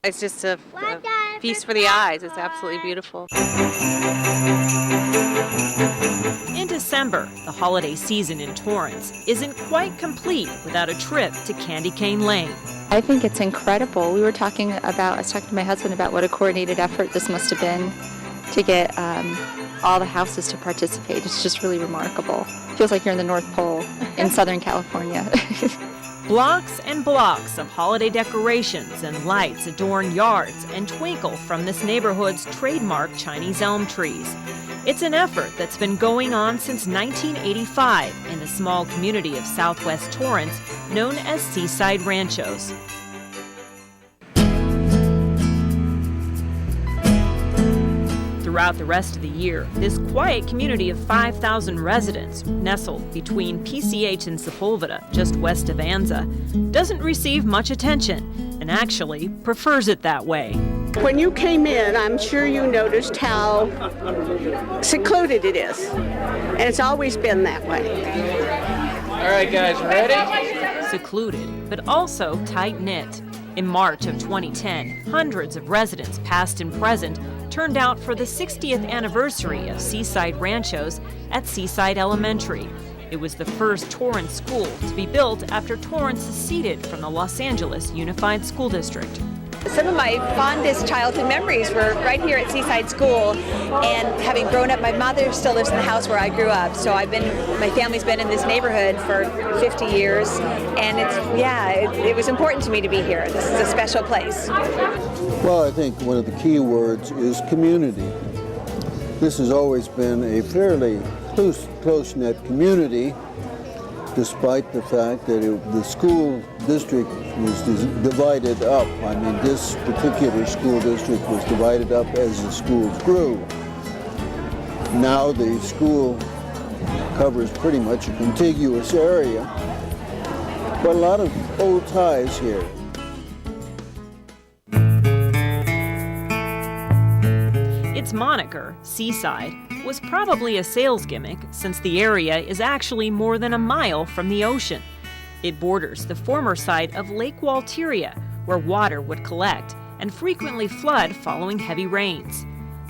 It's just a feast for the eyes. It's absolutely beautiful. In December, the holiday season in Torrance isn't quite complete without a trip to Candy Cane Lane. I think it's incredible. I was talking to my husband about what a coordinated effort this must have been to get all the houses to participate. It's just really remarkable. Feels like you're in the North Pole in Southern California. Blocks and blocks of holiday decorations and lights adorn yards and twinkle from this neighborhood's trademark Chinese elm trees. It's an effort that's been going on since 1985 in the small community of southwest Torrance known as Seaside Ranchos. Throughout the rest of the year, this quiet community of 5,000 residents, nestled between PCH and Sepulveda, just west of Anza, doesn't receive much attention and actually prefers it that way. When you came in, I'm sure you noticed how secluded it is, and it's always been that way. All right, guys, ready? Secluded, but also tight-knit. In March of 2010, hundreds of residents, past and present, turned out for the 60th anniversary of Seaside Ranchos at Seaside Elementary. It was the first Torrance school to be built after Torrance seceded from the Los Angeles Unified School District. Some of my fondest childhood memories were right here at Seaside School, and having grown up, my mother still lives in the house where I grew up, so my family's been in this neighborhood for 50 years, and it was important to me to be here. This is a special place. Well, I think one of the key words is community. This has always been a fairly close-knit community, despite the fact that the school district was divided up. I mean, this particular school district was divided up as the schools grew. Now the school covers pretty much a contiguous area, but a lot of old ties here. Its moniker, Seaside, was probably a sales gimmick since the area is actually more than a mile from the ocean. It borders the former site of Lake Walteria, where water would collect and frequently flood following heavy rains.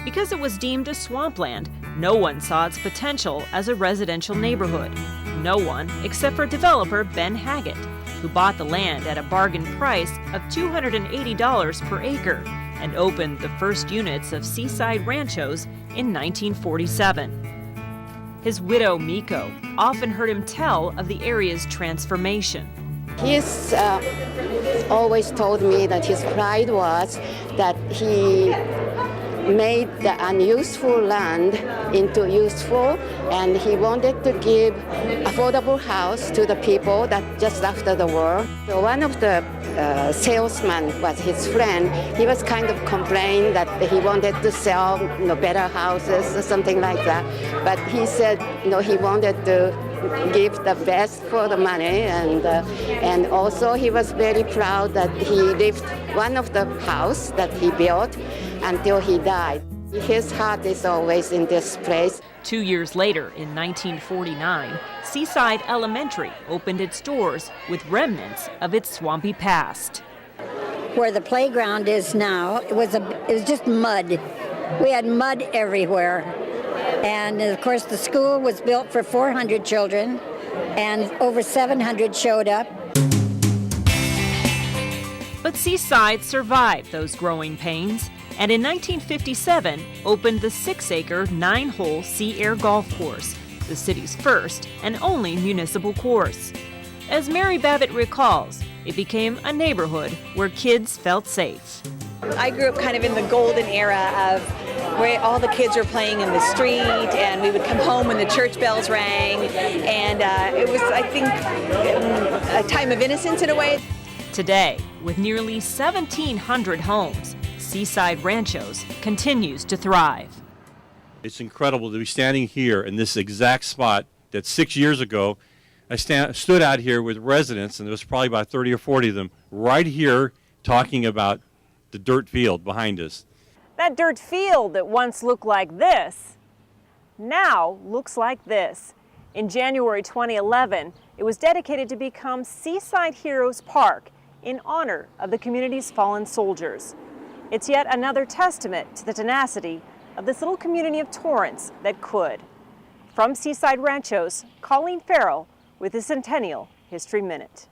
Because it was deemed a swampland, no one saw its potential as a residential neighborhood. No one except for developer Ben Haggett, who bought the land at a bargain price of $280 per acre and opened the first units of Seaside Ranchos in 1947. His widow, Miko, often heard him tell of the area's transformation. He's always told me that his pride was that he made the unuseful land into useful, and he wanted to give affordable house to the people that just after the war. So one of the salesman was his friend. He was kind of complaining that he wanted to sell better houses or something like that, but he said he wanted to give the best for the money, and also he was very proud that he lived one of the house that he built until he died. His heart is always in this place. 2 years later, in 1949, Seaside Elementary opened its doors with remnants of its swampy past. Where the playground is now, it was just mud. We had mud everywhere. And of course the school was built for 400 children, and over 700 showed up. But Seaside survived those growing pains, and in 1957 opened the 6-acre, 9-hole Sea Air Golf Course, the city's first and only municipal course. As Mary Babbitt recalls, it became a neighborhood where kids felt safe. I grew up kind of in the golden era of where all the kids were playing in the street, and we would come home when the church bells rang, and it was, I think, a time of innocence in a way. Today, with nearly 1,700 homes, Seaside Ranchos continues to thrive. It's incredible to be standing here in this exact spot that 6 years ago I stood out here with residents, and there was probably about 30 or 40 of them right here talking about the dirt field behind us. That dirt field that once looked like this now looks like this. In January 2011, it was dedicated to become Seaside Heroes Park in honor of the community's fallen soldiers. It's yet another testament to the tenacity of this little community of Torrance that could. From Seaside Ranchos, Colleen Farrell with the Centennial History Minute.